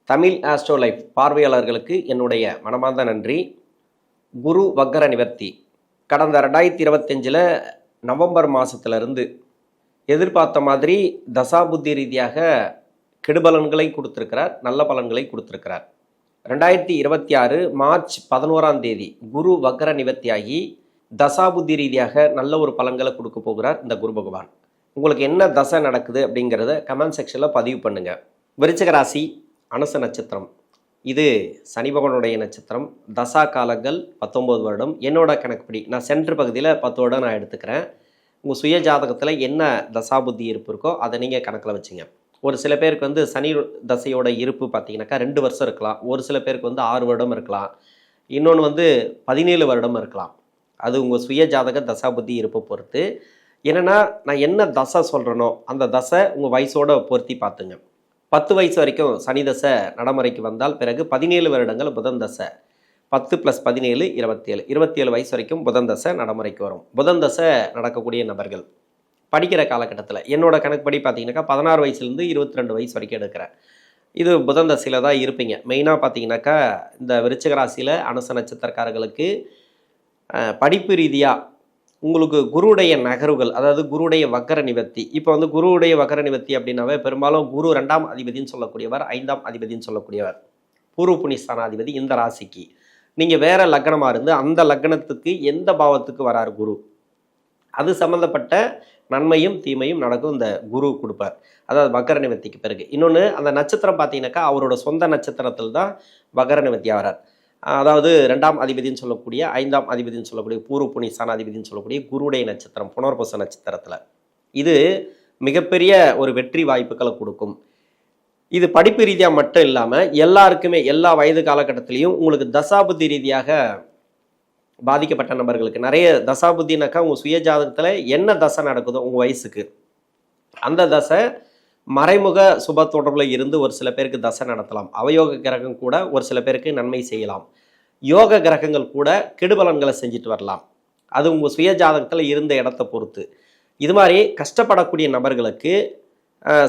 Tamil astro life பார்வையாளர்களுக்கு என்னுடைய மனமார்ந்த நன்றி. குரு வக்கர நிவர்த்தி கடந்த 2025 நவம்பர் மாதத்துலேருந்து எதிர்பார்த்த மாதிரி தசாபுத்தி ரீதியாக கெடுபலன்களை கொடுத்துருக்கிறார், நல்ல பலன்களை கொடுத்துருக்கிறார். 2026 மார்ச் 11 குரு வக்கர நிவர்த்தியாகி தசாபுத்தி ரீதியாக நல்ல ஒரு பலன்களை கொடுக்க போகிறார் இந்த குரு பகவான். உங்களுக்கு என்ன தசை நடக்குது அப்படிங்கிறத கமெண்ட் செக்ஷனில் பதிவு பண்ணுங்கள். விருச்சிக ராசி, அனுச நட்சத்திரம், இது சனி பகவானுடைய நட்சத்திரம். தசா காலங்கள் 19 வருடம். என்னோட கணக்குப்படி நான் சென்ட்ரு பகுதியில் 10 வருடம் நான் எடுத்துக்கிறேன். உங்கள் சுய ஜாதகத்தில் என்ன தசாபுத்தி இருப்பு இருக்கோ அதை நீங்கள் கணக்கில் வச்சுங்க. ஒரு சில பேருக்கு சனி தசையோட இருப்பு பார்த்தீங்கன்னாக்கா 2 வருஷம் இருக்கலாம். ஒரு சில பேருக்கு 6 வருடம் இருக்கலாம். இன்னொன்று 17 வருடம் இருக்கலாம். அது உங்கள் சுய ஜாதக தசாபுத்தி இருப்பை பொறுத்து. என்னென்னா நான் என்ன தசை சொல்கிறேனோ அந்த தசை உங்கள் வயசோட பொருத்தி பார்த்துங்க. 10 வயசு வரைக்கும் சனி தசை நடைமுறைக்கு வந்தால் பிறகு 17 வருடங்கள் புதன் தசை, 10 + 17 27 வயசு வரைக்கும் புதன் தசை நடைமுறைக்கு வரும். புதன் தசை நடக்கக்கூடிய நபர்கள் படிக்கிற காலகட்டத்தில் என்னோட கணக்குப்படி பார்த்தீங்கன்னாக்கா 16 வயசுலேருந்து 22 வயசு வரைக்கும் எடுக்கிறேன். இது புதன் தசையில் தான் இருப்பீங்க. மெயினாக பார்த்தீங்கன்னாக்கா இந்த விருச்சிக ராசியில் அனுச நட்சத்திரக்காரர்களுக்கு படிப்பு ரீதியாக உங்களுக்கு குருவுடைய நகர்வுகள், அதாவது குருவுடைய வக்கர நிவர்த்தி. இப்போ குருவுடைய வக்கர நிவர்த்தி அப்படின்னாவே பெரும்பாலும் குரு 2ஆம் அதிபதினு சொல்லக்கூடியவர், 5ஆம் அதிபதினு சொல்லக்கூடியவர், பூர்வ புண்ணியஸ்தானாதிபதி. இந்த ராசிக்கு நீங்கள் வேறு லக்னமாக இருந்து அந்த லக்னத்துக்கு எந்த பாவத்துக்கு வரார் குரு, அது சம்மந்தப்பட்ட நன்மையும் தீமையும் நடக்கும் இந்த குரு கொடுப்பார், அதாவது வக்கர நிவர்த்திக்கு பிறகு. இன்னொன்று அந்த நட்சத்திரம் பார்த்தீங்கன்னாக்கா அவரோட சொந்த நட்சத்திரத்தில் தான் வக்கர நிவர்த்தியாக வரார். அதாவது 2ஆம் அதிபதினு சொல்லக்கூடிய, 5ஆம் அதிபதினு சொல்லக்கூடிய, பூர்வ புண்ணியஸ்தானாதிபதினு சொல்லக்கூடிய குருவுடைய நட்சத்திரம் புனர்பூச நட்சத்திரத்தில். இது மிகப்பெரிய ஒரு வெற்றி வாய்ப்புகளை கொடுக்கும். இது படிப்பு ரீதியாக மட்டும் இல்லாமல் எல்லாருக்குமே எல்லா வயது காலகட்டத்திலையும் உங்களுக்கு தசாபுத்தி ரீதியாக பாதிக்கப்பட்ட நபர்களுக்கு நிறைய தசாபுத்தினாக்கா உங்கள் சுய ஜாதகத்தில் என்ன தசை நடக்குதோ உங்கள் வயசுக்கு அந்த தசை மறைமுக சுப தொடர்பில் இருந்து ஒரு சில பேருக்கு தசை நடத்தலாம். அவயோக கிரகம் கூட ஒரு சில பேருக்கு நன்மை செய்யலாம். யோக கிரகங்கள் கூட கெடுபலன்களை செஞ்சுட்டு வரலாம். அது உங்கள் சுய ஜாதகத்தில் இருந்த இடத்தை பொறுத்து. இது மாதிரி கஷ்டப்படக்கூடிய நபர்களுக்கு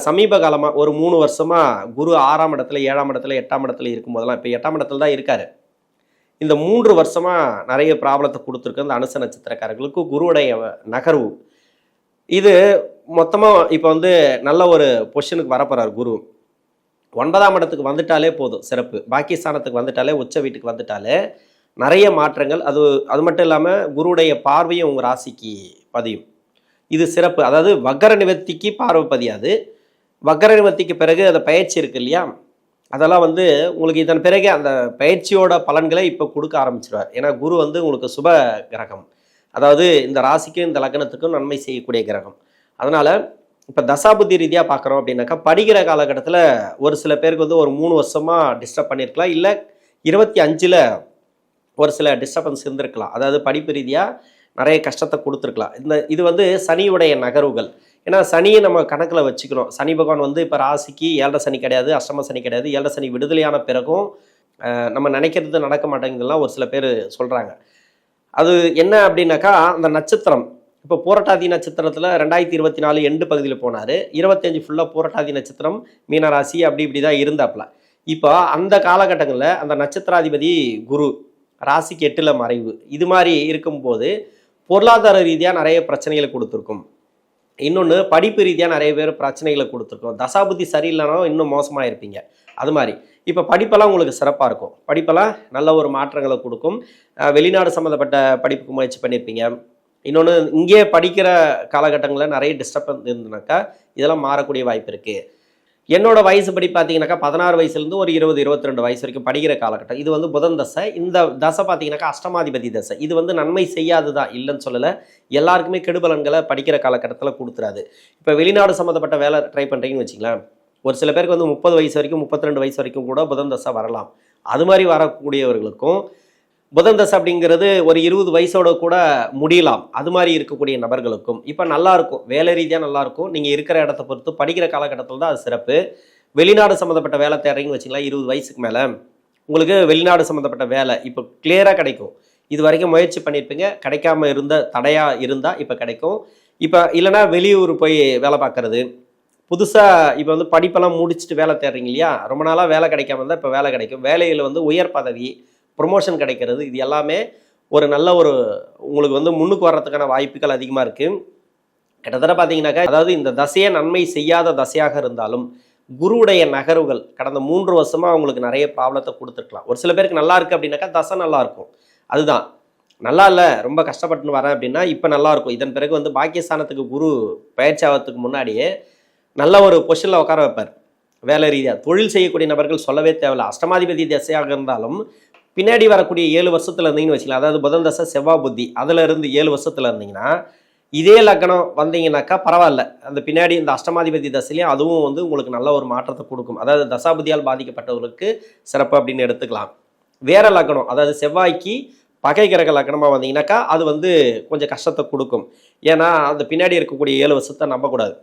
சமீப காலமாக ஒரு 3 வருஷமாக குரு 6ஆம் இடத்துல, 7ஆம் இடத்துல, 8ஆம் இடத்துல இருக்கும்போதெல்லாம், இப்போ 8ஆம் இடத்துல தான் இருக்கார். இந்த 3 வருஷமாக நிறைய ப்ராப்ளத்தை கொடுத்துருக்கு இந்த அனுச நட்சத்திரக்காரர்களுக்கு குருவுடைய நகர்வு. இது மொத்தமாக இப்போ நல்ல ஒரு பொசிஷனுக்கு வரப்போகிறார் குரு. 9ஆம் இடத்துக்கு வந்துட்டாலே போதும், சிறப்பு. பாக்கியஸ்தானத்துக்கு வந்துட்டாலே, உச்ச வீட்டுக்கு வந்துட்டாலே நிறைய மாற்றங்கள். அது மட்டும் இல்லாமல் குருவுடைய பார்வையும் உங்கள் ராசிக்கு பதியும். இது சிறப்பு. அதாவது வக்கர நிவர்த்திக்கு பார்வை பதியாது. வக்கர நிவர்த்திக்கு பிறகு அந்த பயிற்சி இருக்குது இல்லையா, அதெல்லாம் உங்களுக்கு இதன் பிறகு அந்த பயிற்சியோட பலன்களை இப்போ கொடுக்க ஆரம்பிச்சிடுவார். ஏன்னா குரு உங்களுக்கு சுப கிரகம், அதாவது இந்த ராசிக்கும் இந்த லக்னத்துக்கும் நன்மை செய்யக்கூடிய கிரகம். அதனால் இப்போ தசாபுத்தி ரீதியாக பார்க்குறோம் அப்படின்னாக்கா படிக்கிற காலகட்டத்தில் ஒரு சில பேருக்கு ஒரு 3 வருஷமாக டிஸ்டர்ப் பண்ணியிருக்கலாம், இல்லை 25ல் ஒரு சில டிஸ்டர்பன்ஸ் இருந்திருக்கலாம். அதாவது படிப்பு ரீதியாக நிறைய கஷ்டத்தை கொடுத்துருக்கலாம். இது சனியுடைய நகர்வுகள். ஏன்னா சனியை நம்ம கணக்கில் வச்சுக்கணும். சனி பகவான் இப்போ ராசிக்கு 7 சனி கிடையாது, அஷ்டம சனி கிடையாது. 7 சனி விடுதலையான பிறகும் நம்ம நினைக்கிறது நடக்க மாட்டேங்குதுலாம் ஒரு சில பேர் சொல்கிறாங்க. அது என்ன அப்படின்னாக்கா அந்த நட்சத்திரம் இப்போ பூரட்டாதி நட்சத்திரத்தில் 2024 எண்டு பகுதியில் போனார். 25 ஃபுல்லாக பூரட்டாதி நட்சத்திரம், மீனராசி, அப்படி இப்படி தான் இருந்தாப்புல. இப்போ அந்த காலகட்டங்களில் அந்த நட்சத்திராதிபதி குரு ராசிக்கு 8ல் மறைவு. இது மாதிரி இருக்கும்போது பொருளாதார ரீதியாக நிறைய பிரச்சனைகளை கொடுத்துருக்கும். இன்னொன்று படிப்பு ரீதியாக நிறைய பேர் பிரச்சனைகளை கொடுத்துருக்கோம். தசாபுத்தி சரியில்லைனாலும் இன்னும் மோசமாக இருப்பீங்க. அது மாதிரி இப்போ படிப்பெல்லாம் உங்களுக்கு சிறப்பாக இருக்கும். படிப்பெல்லாம் நல்ல ஒரு மாற்றங்களை கொடுக்கும். வெளிநாடு சம்மந்தப்பட்ட படிப்புக்கு முயற்சி பண்ணியிருப்பீங்க. இன்னொன்று இங்கே படிக்கிற காலகட்டங்களில் நிறைய டிஸ்டர்பன்ஸ் இருந்துனாக்கா இதெல்லாம் மாறக்கூடிய வாய்ப்பு இருக்குது. என்னோட வயசு படி பார்த்தீங்கன்னாக்கா 16 வயசுலேருந்து ஒரு 20-22 வயசு வரைக்கும் படிக்கிற காலகட்டம். இது புதன் தசை. இந்த தசை பார்த்தீங்கன்னாக்கா அஷ்டமாதிபதி தசை. இது நன்மை செய்யாது தான், இல்லைன்னு சொல்லலை. எல்லாருக்குமே கெடுபலன்களை படிக்கிற காலகட்டத்தில் கொடுத்துறாது. இப்போ வெளிநாடு சம்மந்தப்பட்ட வேலை ட்ரை பண்ணுறீங்கன்னு வச்சிங்களேன், ஒரு சில பேருக்கு 30 வயசு வரைக்கும் 32 வயசு வரைக்கும் கூட புதன் தசை வரலாம். அது மாதிரி வரக்கூடியவர்களுக்கும் புதன் தசை அப்படிங்கிறது ஒரு 20 வயசோட கூட முடியலாம். அது மாதிரி இருக்கக்கூடிய நபர்களுக்கும் இப்போ நல்லாயிருக்கும், வேலை ரீதியாக நல்லாயிருக்கும். நீங்கள் இருக்கிற இடத்த பொறுத்து படிக்கிற காலகட்டத்தில் தான் அது சிறப்பு. வெளிநாடு சம்மந்தப்பட்ட வேலை தேடுறீங்கன்னு வச்சிங்களேன், 20 வயசுக்கு மேலே உங்களுக்கு வெளிநாடு சம்மந்தப்பட்ட வேலை இப்போ கிளியராக கிடைக்கும். இது வரைக்கும் முயற்சி பண்ணியிருப்பீங்க, கிடைக்காம தடையாக இருந்தால் இப்போ கிடைக்கும். இப்போ இல்லைனா வெளியூர் போய் வேலை பார்க்குறது, புதுசாக இப்போ வந்து படிப்பெல்லாம் முடிச்சுட்டு வேலை தேடுறீங்க இல்லையா, ரொம்ப நாளாக வேலை கிடைக்காம இருந்தால் இப்போ வேலை கிடைக்கும். வேலையில் வந்து உயர் பதவி, ப்ரொமோஷன் கிடைக்கிறது, இது எல்லாமே ஒரு நல்ல ஒரு உங்களுக்கு வந்து முன்னுக்கு வர்றதுக்கான வாய்ப்புகள் அதிகமாக இருக்குது. கிட்டத்தட்ட பார்த்தீங்கன்னாக்கா, அதாவது இந்த தசையே நன்மை செய்யாத தசையாக இருந்தாலும் குருவுடைய நகர்வுகள் கடந்த 3 வருஷமாக அவங்களுக்கு நிறைய ப்ராப்ளத்தை கொடுத்துருக்கலாம். ஒரு சில பேருக்கு நல்லா இருக்குது அப்படின்னாக்கா தசை நல்லா இருக்கும். அதுதான் நல்லா இல்லை, ரொம்ப கஷ்டப்பட்டுன்னு வரேன் அப்படின்னா இப்போ நல்லாயிருக்கும். இதன் பிறகு வந்து பாக்கியஸ்தானத்துக்கு குரு பயிற்சி ஆகிறதுக்கு முன்னாடியே நல்ல ஒரு பொசிஷனில் உட்கார வைப்பார். வேலை ரீதியாக தொழில் செய்யக்கூடிய நபர்கள் சொல்லவே தேவையில்லை. அஷ்டமாதிபதி தசையாக இருந்தாலும் பின்னாடி வரக்கூடிய 7 வருஷத்தில் இருந்தீங்கன்னு வச்சுக்கலாம், அதாவது புதன் தசை செவ்வாய் புத்தி அதில் இருந்து 7 வருஷத்தில் இருந்தீங்கன்னா இதே லக்னம் வந்தீங்கன்னாக்கா பரவாயில்ல. அந்த பின்னாடி இந்த அஷ்டமாதிபதி தசையிலையும் அதுவும் வந்து உங்களுக்கு நல்ல ஒரு மாற்றத்தை கொடுக்கும். அதாவது தசாபுதியால் பாதிக்கப்பட்டவர்களுக்கு சிறப்பு அப்படின்னு எடுத்துக்கலாம். வேற லக்னம், அதாவது செவ்வாய்க்கு பகை கிரக லக்னமாக வந்தீங்கன்னாக்கா அது வந்து கொஞ்சம் கஷ்டத்தை கொடுக்கும். ஏன்னா அந்த பின்னாடி இருக்கக்கூடிய 7 வருஷத்தை நம்பக்கூடாது.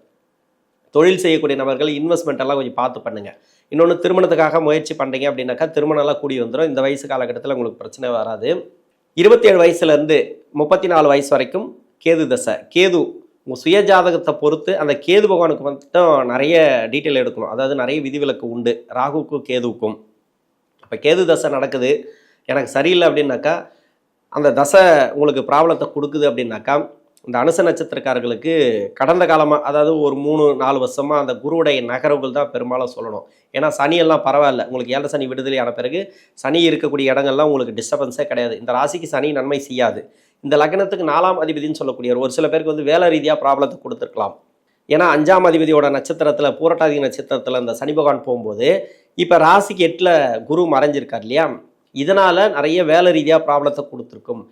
தொழில் செய்யக்கூடிய நபர்கள் இன்வெஸ்ட்மெண்ட் எல்லாம் கொஞ்சம் பார்த்து பண்ணுங்க. இன்னொன்று, திருமணத்துக்காக முயற்சி பண்ணுறீங்க அப்படின்னாக்கா திருமணம் எல்லாம் கூடி வந்துடும். இந்த வயசு காலகட்டத்தில் உங்களுக்கு பிரச்சனை வராது. 27 வயசுலேருந்து 34 வயசு வரைக்கும் கேது தசை. கேது உங்கள் சுய ஜாதகத்தை பொறுத்து அந்த கேது பகவானுக்கு மட்டும் நிறைய டீட்டெயில் எடுக்கணும். அதாவது நிறைய விதிவிலக்கு உண்டு ராகுக்கும் கேதுவுக்கும். இப்போ கேது தசை நடக்குது, எனக்கு சரியில்லை அப்படின்னாக்கா, அந்த தசை உங்களுக்கு ப்ராப்ளத்தை கொடுக்குது அப்படின்னாக்கா, இந்த அனுச நட்சத்திரக்காரர்களுக்கு கடந்த காலமாக, அதாவது ஒரு 3-4 வருஷமாக அந்த குருவுடைய நகர்வுகள் தான் பெரும்பாலும் சொல்லணும். ஏன்னா சனியெல்லாம் பரவாயில்ல, உங்களுக்கு 7 சனி விடுதலையான பிறகு சனி இருக்கக்கூடிய இடங்கள்லாம் உங்களுக்கு டிஸ்டர்பன்ஸே கிடையாது. இந்த ராசிக்கு சனி நன்மை செய்யாது. இந்த லக்னத்துக்கு 4ஆம் அதிபதினு சொல்லக்கூடிய ஒரு சில பேருக்கு வந்து வேலை ரீதியாக ப்ராப்ளத்தை கொடுத்துருக்கலாம். ஏன்னா 5ஆம் அதிபதியோட நட்சத்திரத்தில், பூரட்டாதி நட்சத்திரத்தில் இந்த சனி பகவான் போகும்போது இப்போ ராசிக்கு 8ல் குரு மறைஞ்சிருக்கார் இல்லையா, இதனால் நிறைய வேலை ரீதியாக ப்ராப்ளத்தை கொடுத்துருக்கும்.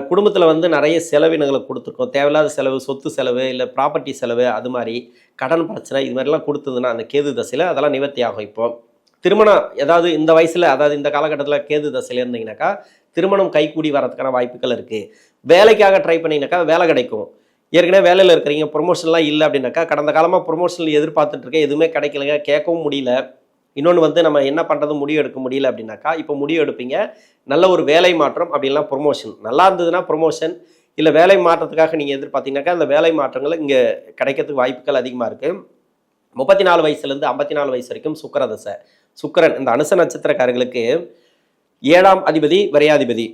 குடும்பத்தில் வந்து நிறைய செலவினங்களை கொடுத்துருக்கோம். தேவையில்லாத செலவு, சொத்து செலவு, இல்லை ப்ராப்பர்ட்டி செலவு, அது மாதிரி கடன் பிரச்சனை, இது மாதிரிலாம் கொடுத்ததுன்னா அந்த கேது தசையில் அதெல்லாம் நிவர்த்தி ஆகும். இப்போ திருமணம் ஏதாவது இந்த வயசில், அதாவது இந்த காலகட்டத்தில் கேது தசையில் இருந்தீங்கன்னாக்கா திருமணம் கைக்கூடி வரதுக்கான வாய்ப்புகள் இருக்குது. வேலைக்காக ட்ரை பண்ணிங்கனாக்கா வேலை கிடைக்கும். ஏற்கனவே வேலையில் இருக்கிறீங்க, ப்ரொமோஷன்லாம் இல்லை அப்படின்னாக்கா, கடந்த காலமாக ப்ரொமோஷனில் எதிர்பார்த்துட்ருக்கேன், எதுவுமே கிடைக்கலைங்க, கேட்கவும் முடியல. இன்னொன்று வந்து நம்ம என்ன பண்ணுறது முடிவு எடுக்க முடியல அப்படின்னாக்கா, இப்போ முடிவு எடுப்பீங்க. நல்ல ஒரு வேலை மாற்றம் அப்படின்லாம் ப்ரொமோஷன் நல்லா இருந்ததுன்னா ப்ரொமோஷன், இல்லை வேலை மாற்றத்துக்காக நீங்கள் எதிர்பார்த்தீங்கன்னாக்கா அந்த வேலை மாற்றங்கள் இங்கே கிடைக்கிறதுக்கு வாய்ப்புகள் அதிகமாக இருக்குது. 34 வயசுலேருந்து 54 வயசு வரைக்கும் சுக்கிர தசை. சுக்கிரன் இந்த அனுச நட்சத்திரக்காரர்களுக்கு 7ஆம் அதிபதி விரையாதிபதி.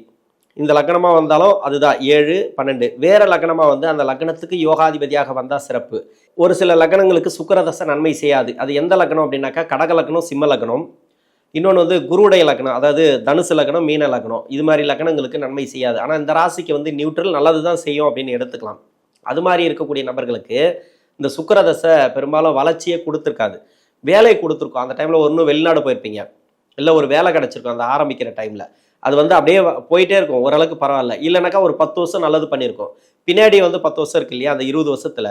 இந்த லக்னமாக வந்தாலும் அதுதான் 7, 12. வேறு லக்னமாக வந்து அந்த லக்னத்துக்கு யோகாதிபதியாக வந்தால் சிறப்பு. ஒரு சில லக்னங்களுக்கு சுக்கிர தசை நன்மை செய்யாது. அது எந்த லக்னம் அப்படின்னாக்கா, கடக லக்னம், சிம்ம லக்னம். இன்னொன்று வந்து குருவுடைய லக்னம், அதாவது தனுசு லக்னம், மீன லக்னம். இது மாதிரி லக்னங்களுக்கு நன்மை செய்யாது. ஆனால் இந்த ராசிக்கு வந்து நியூட்ரல், நல்லது தான் செய்யும் அப்படின்னு எடுத்துக்கலாம். அது மாதிரி இருக்கக்கூடிய நபர்களுக்கு இந்த சுக்கிர தசை பெரும்பாலும் வளர்ச்சியே கொடுத்துருக்காது, வேலை கொடுத்துருக்கோம். அந்த டைமில் ஒன்றும் வெளிநாடு போயிருப்பீங்க, இல்லை ஒரு வேலை கிடச்சிருக்கும் அந்த ஆரம்பிக்கிற டைமில். அது வந்து அப்படியே போயிட்டே இருக்கும், ஓரளவுக்கு பரவாயில்ல. இல்லைனாக்கா ஒரு 10 வருஷம் நல்லது பண்ணியிருக்கோம். பின்னாடி வந்து 10 வருஷம் இருக்கு இல்லையா, அந்த 20 வருஷத்தில்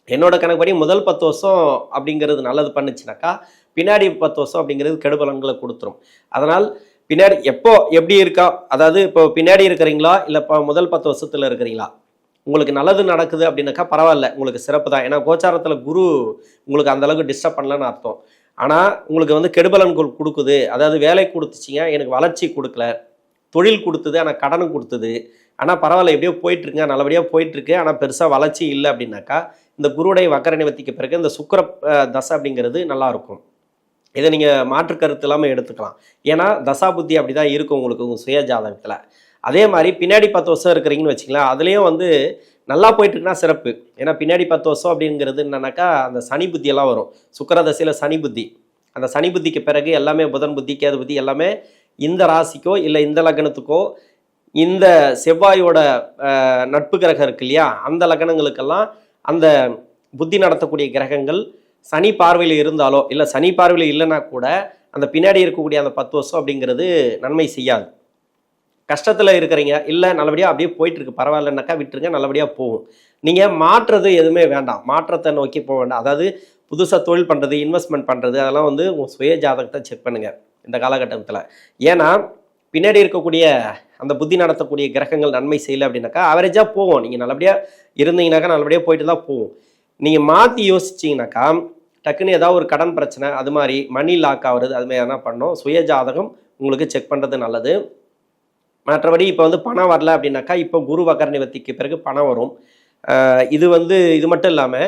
என்னோட கணக்குப்படி முதல் 10 வருஷம் அப்படிங்கிறது நல்லது பண்ணுச்சுனாக்கா, பின்னாடி 10 வருஷம் அப்படிங்கிறது கெடுபலன்களை கொடுத்துரும். அதனால் பின்னாடி எப்போ எப்படி இருக்கா, அதாவது இப்போ பின்னாடி இருக்கிறீங்களா இல்லை இப்போ முதல் 10 வருஷத்தில் இருக்கிறீங்களா, உங்களுக்கு நல்லது நடக்குது அப்படின்னாக்கா பரவாயில்ல, உங்களுக்கு சிறப்பு தான். ஏன்னா கோச்சாரத்தில் குரு உங்களுக்கு அந்தளவுக்கு டிஸ்டர்ப் பண்ணலன்னு அர்த்தம். ஆனால் உங்களுக்கு வந்து கெடுபலன்கள் கொடுக்குது, அதாவது வேலை கொடுத்துச்சிங்க, எனக்கு வளர்ச்சி கொடுக்கல, தொழில் கொடுத்தது ஆனால் கடனும் கொடுத்தது, ஆனால் பரவாயில்ல எப்படியோ போயிட்டுருங்க, நல்லபடியாக போயிட்டுருக்கு, ஆனால் பெருசாக வளர்ச்சி இல்லை அப்படின்னாக்கா, இந்த குருவுடைய வக்கர நிவர்த்திக்கு பிறகு இந்த சுக்கிர தசை அப்படிங்கிறது நல்லாயிருக்கும். இதை நீங்கள் மாற்று கருத்து இல்லாமல் எடுத்துக்கலாம். ஏன்னா தசா புத்தி அப்படி தான் இருக்கும் உங்களுக்கு உங்கள் சுய ஜாதகத்தில். அதே மாதிரி பின்னாடி 10 வருஷம் இருக்கிறீங்கன்னு வச்சுக்கலாம், அதுலேயும் வந்து நல்லா போயிட்டுருக்குன்னா சிறப்பு. ஏன்னா பின்னாடி 10 வருஷம் அப்படிங்கிறது என்னன்னாக்கா அந்த சனி புத்தியெல்லாம் வரும். சுக்கிர தசையில் சனி புத்தி, அந்த சனி புத்திக்கு பிறகு எல்லாமே புதன் புத்தி, கேது புத்தி எல்லாமே இந்த ராசிக்கோ இல்லை இந்த லக்னத்துக்கோ, இந்த செவ்வாயோட நட்பு கிரகம் இருக்கு இல்லையா, அந்த லக்னங்களுக்கெல்லாம் அந்த புத்தி நடத்தக்கூடிய கிரகங்கள் சனி பார்வையில் இருந்தாலோ, இல்லை சனி பார்வையில் இல்லைன்னா கூட அந்த பின்னாடி இருக்கக்கூடிய அந்த 10 வருஷம் அப்படிங்கிறது நன்மை செய்யாது. கஷ்டத்தில் இருக்கிறீங்க, இல்லை நல்லபடியாக அப்படியே போயிட்டுருக்கு, பரவாயில்லனாக்கா விட்டுருங்க, நல்லபடியாக போகும். நீங்கள் மாற்றுறது எதுவுமே வேண்டாம், மாற்றத்தை நோக்கி போக வேண்டாம். அதாவது புதுசாக தொழில் பண்ணுறது, இன்வெஸ்ட்மெண்ட் பண்ணுறது, அதெல்லாம் வந்து உங்கள் சுய ஜாதகத்தை செக் பண்ணுங்கள் இந்த காலகட்டத்தில். ஏன்னா பின்னாடி இருக்கக்கூடிய அந்த புத்தி நடத்தக்கூடிய கிரகங்கள் நன்மை செய்யலை அப்படின்னாக்கா ஆவரேஜாக போகும். நீங்கள் நல்லபடியாக இருந்தீங்கன்னாக்கா நல்லபடியாக போயிட்டு தான் போகும். நீங்கள் மாற்றி யோசிச்சிங்கனாக்கா டக்குன்னு ஏதாவது ஒரு கடன் பிரச்சனை, அது மாதிரி மணி லாக் ஆகுறது, அது மாதிரி என்ன பண்ணணும், சுய ஜாதகம் உங்களுக்கு செக் பண்ணுறது நல்லது. மற்றபடி இப்போ வந்து பணம் வரல அப்படின்னாக்கா இப்போ குரு வக்கர நிவர்த்திக்கு பிறகு பணம் வரும். இது வந்து இது மட்டும் இல்லாமல்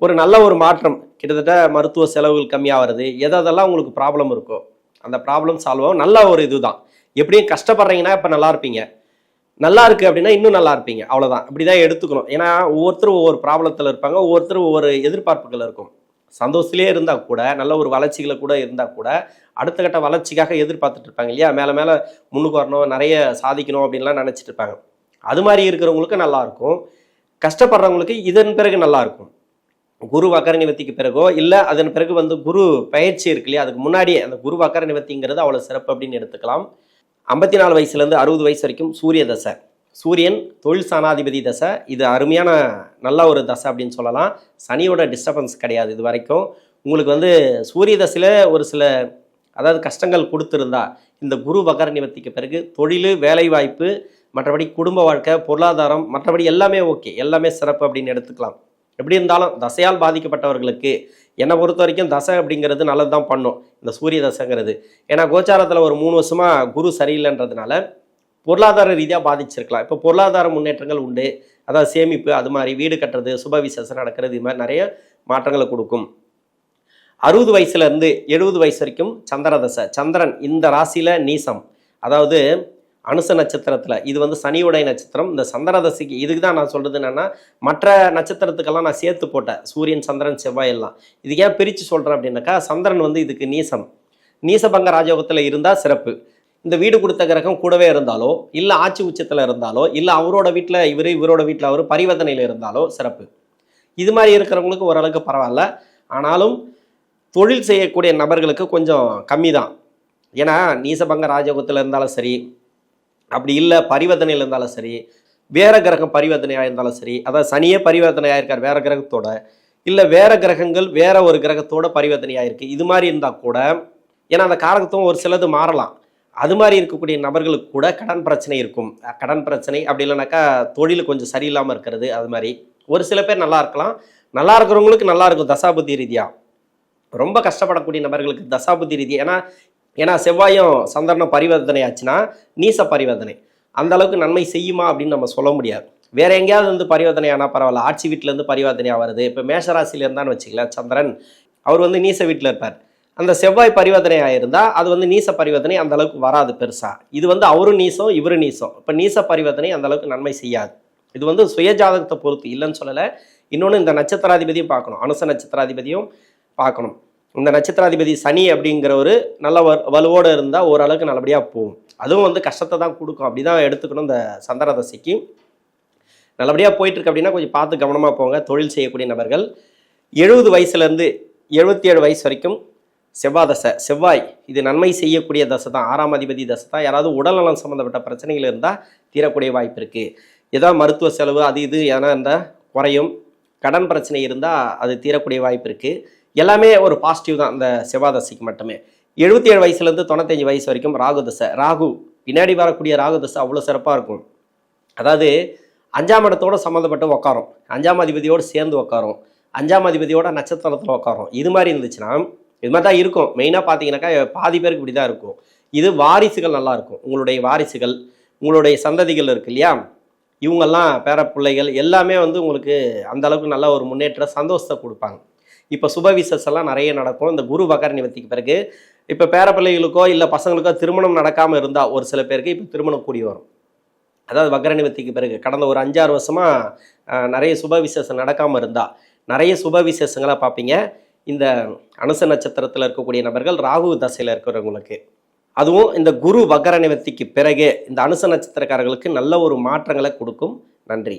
ஒரு நல்ல ஒரு மாற்றம், கிட்டத்தட்ட மருத்துவ செலவுகள் கம்மியாகிறது, எதெல்லாம் உங்களுக்கு ப்ராப்ளம் இருக்கோ அந்த ப்ராப்ளம் சால்வ் ஆகும். நல்ல ஒரு இதுதான். எப்படியும் கஷ்டப்படுறீங்கன்னா இப்போ நல்லா இருப்பீங்க, நல்லா இருக்கு அப்படின்னா இன்னும் நல்லா இருப்பீங்க, அவ்வளோதான். இப்படிதான் எடுத்துக்கணும். ஏன்னா ஒவ்வொருத்தரும் ஒவ்வொரு ப்ராப்ளத்தில் இருப்பாங்க, ஒவ்வொருத்தரும் ஒவ்வொரு எதிர்பார்ப்புகள் இருக்கும். சந்தோஷத்திலே இருந்தால் கூட, நல்ல ஒரு வளர்ச்சிகளை கூட இருந்தால் கூட, அடுத்த கட்ட வளர்ச்சிக்காக எதிர்பார்த்துட்டு இருப்பாங்க இல்லையா, மேலே மேலே முன்னுக்கு வரணும், நிறைய சாதிக்கணும் அப்படின்லாம் நினச்சிட்டு இருப்பாங்க. அது மாதிரி இருக்கிறவங்களுக்கு நல்லா இருக்கும். கஷ்டப்படுறவங்களுக்கு இதன் பிறகு நல்லா இருக்கும். குரு வக்கர நிவர்த்திக்கு பிறகோ இல்லை அதன் பிறகு குரு பயிற்சி இருக்கு இல்லையா, அதுக்கு முன்னாடியே அந்த குரு வக்கர நிவர்த்திங்கிறது அவ்வளோ சிறப்பு அப்படின்னு எடுத்துக்கலாம். 54 வயசுலேருந்து 60 வயசு வரைக்கும் சூரிய தசை, சூரியன் தொழில் சாணாதிபதி தசை. இது அருமையான நல்ல ஒரு தசை அப்படின்னு சொல்லலாம். சனியோட டிஸ்டர்பன்ஸ் கிடையாது இது வரைக்கும். உங்களுக்கு சூரிய தசையில் ஒரு சில அதாவது கஷ்டங்கள் கொடுத்துருந்தா இந்த குரு வக்கர நிவர்த்திக்கு பிறகு தொழில், வேலைவாய்ப்பு, மற்றபடி குடும்ப வாழ்க்கை, பொருளாதாரம், மற்றபடி எல்லாமே ஓகே, எல்லாமே சிறப்பு அப்படின்னு எடுத்துக்கலாம். எப்படி இருந்தாலும் தசையால் பாதிக்கப்பட்டவர்களுக்கு என்னை பொறுத்த வரைக்கும் தசை அப்படிங்கிறது நல்லது தான் பண்ணும், இந்த சூரிய தசைங்கிறது. ஏன்னா கோச்சாரத்தில் ஒரு 3 வருஷமாக குரு சரியில்லைன்றதுனால பொருளாதார ரீதியாக பாதிச்சிருக்கலாம். இப்போ பொருளாதார முன்னேற்றங்கள் உண்டு, அதாவது சேமிப்பு, அது மாதிரி வீடு கட்டுறது, சுப விசேஷம் நடக்கிறது, இது மாதிரி நிறைய மாற்றங்களை கொடுக்கும். 60 வயசுலேருந்து 70 வயசு வரைக்கும் சந்திர தசை. சந்திரன் இந்த ராசியில் நீசம், அதாவது அனுச நட்சத்திரத்தில், இது சனியுடைய நட்சத்திரம். இந்த சந்திர தசைக்கு இதுக்கு தான் நான் சொல்கிறது என்னென்னா, மற்ற நட்சத்திரத்துக்கெல்லாம் நான் சேர்த்து போட்டேன், சூரியன், சந்திரன், செவ்வாய் எல்லாம். இதுக்கு ஏன் பிரித்து சொல்கிறேன் அப்படின்னாக்கா, சந்திரன் இதுக்கு நீசம், நீசபங்க ராஜயோகத்தில் இருந்தால் சிறப்பு. இந்த வீடு கொடுத்த கிரகம் கூடவே இருந்தாலோ, இல்லை ஆட்சி உச்சத்தில் இருந்தாலோ, இல்லை அவரோட வீட்டில் இவரோட வீட்டில் அவர் பரிவர்த்தனையில் இருந்தாலோ சிறப்பு. இது மாதிரி இருக்கிறவங்களுக்கு ஓரளவுக்கு பரவாயில்ல. ஆனாலும் தொழில் செய்யக்கூடிய நபர்களுக்கு கொஞ்சம் கம்மி தான். ஏன்னா நீசபங்க ராஜயோகத்தில் இருந்தாலும் சரி, அப்படி இல்லை பரிவர்த்தனையில் இருந்தாலும் சரி, வேற கிரகம் பரிவர்த்தனையாக இருந்தாலும் சரி, அதாவது சனியே பரிவர்த்தனையாக இருக்கார் வேற கிரகத்தோட, இல்லை வேற கிரகங்கள் வேற ஒரு கிரகத்தோட பரிவர்த்தனையாக இருக்குது, இது மாதிரி இருந்தால் கூட, ஏன்னா அந்த காரகத்துவம் ஒரு சிலது மாறலாம், அது மாதிரி இருக்கக்கூடிய நபர்களுக்கு கூட கடன் பிரச்சனை இருக்கும். கடன் பிரச்சனை அப்படி இல்லைனாக்கா தொழில் கொஞ்சம் சரியில்லாமல் இருக்கிறது, அது மாதிரி ஒரு சில பேர் நல்லா இருக்கலாம். நல்லா இருக்கிறவங்களுக்கு நல்லா இருக்கும் தசாபுத்தி ரீதியாக. ரொம்ப கஷ்டப்படக்கூடிய நபர்களுக்கு தசாபுத்தி ரீதியாக, ஏன்னா செவ்வாயும் சந்திரனும் பரிவர்த்தனை ஆச்சுன்னா நீச பரிவர்த்தனை அந்த அளவுக்கு நன்மை செய்யுமா அப்படின்னு நம்ம சொல்ல முடியாது. வேற எங்கேயாவது பரிவர்த்தனை ஆனால் பரவாயில்ல, ஆட்சி வீட்டிலேருந்து பரிவர்த்தனையாக வருது. இப்போ மேஷராசியில் இருந்தான்னு வச்சுக்கலாம், சந்திரன் அவர் நீச வீட்டில் இருப்பார். அந்த செவ்வாய் பரிவர்த்தனை ஆயிருந்தால் அது நீச பரிவர்த்தனை அந்த அளவுக்கு வராது பெருசாக. இது அவரும் நீசம் இவரும் நீசம். இப்போ நீச பரிவர்த்தனை அந்த அளவுக்கு நன்மை செய்யாது. இது சுயஜாதகத்தை பொறுத்து இல்லைன்னு சொல்லலை. இன்னொன்று இந்த நட்சத்திராதிபதியும் பார்க்கணும், அனுச நட்சத்திராதிபதியும் பார்க்கணும். இந்த நட்சத்திராதிபதி சனி அப்படிங்கிற ஒரு நல்ல வலுவோடு இருந்தால் ஓரளவுக்கு நல்லபடியாக போகும். அதுவும் கஷ்டத்தை தான் கொடுக்கும், அப்படி தான் எடுத்துக்கணும். இந்த சந்திர தசைக்கு நல்லபடியாக போயிட்டுருக்கு அப்படின்னா கொஞ்சம் பார்த்து கவனமாக போங்க தொழில் செய்யக்கூடிய நபர்கள். 70 வயசுலேருந்து 77 வயசு வரைக்கும் செவ்வாய் தசை. செவ்வாய் இது நன்மை செய்யக்கூடிய தசை தான், 6ஆம் அதிபதி தசை தான். யாராவது உடல்நலம் சம்மந்தப்பட்ட பிரச்சனைகள் இருந்தால் தீரக்கூடிய வாய்ப்பு இருக்குது. ஏதாவது மருத்துவ செலவு அது இது எதனா இருந்தால் குறையும். கடன் பிரச்சனை இருந்தால் அது தீரக்கூடிய வாய்ப்பு இருக்குது. எல்லாமே ஒரு பாசிட்டிவ் தான் இந்த செவ்வாய் தசைக்கு மட்டுமே. 77 வயசுலேருந்து 95 வயசு வரைக்கும் ராகு தசை. ராகு பின்னாடி வரக்கூடிய ராகு தசை அவ்வளோ சிறப்பாக இருக்கும். அதாவது 5ஆம் இடத்தோடு சம்மந்தப்பட்டு உட்காரும், 5ஆம் அதிபதியோடு சேர்ந்து உட்காரும், 5ஆம் அதிபதியோட நட்சத்திரத்தில் உட்காரும். இது மாதிரி இருந்துச்சுன்னா இது மாதிரி தான் இருக்கும். மெயினாக பார்த்தீங்கன்னாக்கா பாதி பேருக்கு இப்படி தான் இருக்கும். இது வாரிசுகள் நல்லாயிருக்கும், உங்களுடைய வாரிசுகள், உங்களுடைய சந்ததிகள் இருக்கு இல்லையா, இவங்கெல்லாம் பேர பிள்ளைகள் எல்லாமே உங்களுக்கு அந்த அளவுக்கு நல்ல ஒரு முன்னேற்ற சந்தோஷத்தை கொடுப்பாங்க. இப்போ சுப விசேஷம்லாம் நிறைய நடக்கும் இந்த குரு வக்கர நிவர்த்திக்கு பிறகு. இப்போ பேர பிள்ளைகளுக்கோ இல்லை பசங்களுக்கோ திருமணம் நடக்காமல் இருந்தால் ஒரு சில பேருக்கு இப்போ திருமணம் கூடி வரும். அதாவது வக்கர நிவர்த்திக்கு பிறகு கடந்த ஒரு 5-6 வருஷமாக நிறைய சுப விசேஷம் நடக்காமல் இருந்தால் நிறைய சுப விசேஷங்களாக பார்ப்பீங்க. இந்த அனுச நட்சத்திரத்தில் இருக்கக்கூடிய நபர்கள், ராகு தசையில் இருக்கிறவங்களுக்கு, அதுவும் இந்த குரு வக்கர நிவர்த்திக்கு பிறகு இந்த அனுச நட்சத்திரக்காரர்களுக்கு நல்ல ஒரு மாற்றங்களை கொடுக்கும். நன்றி.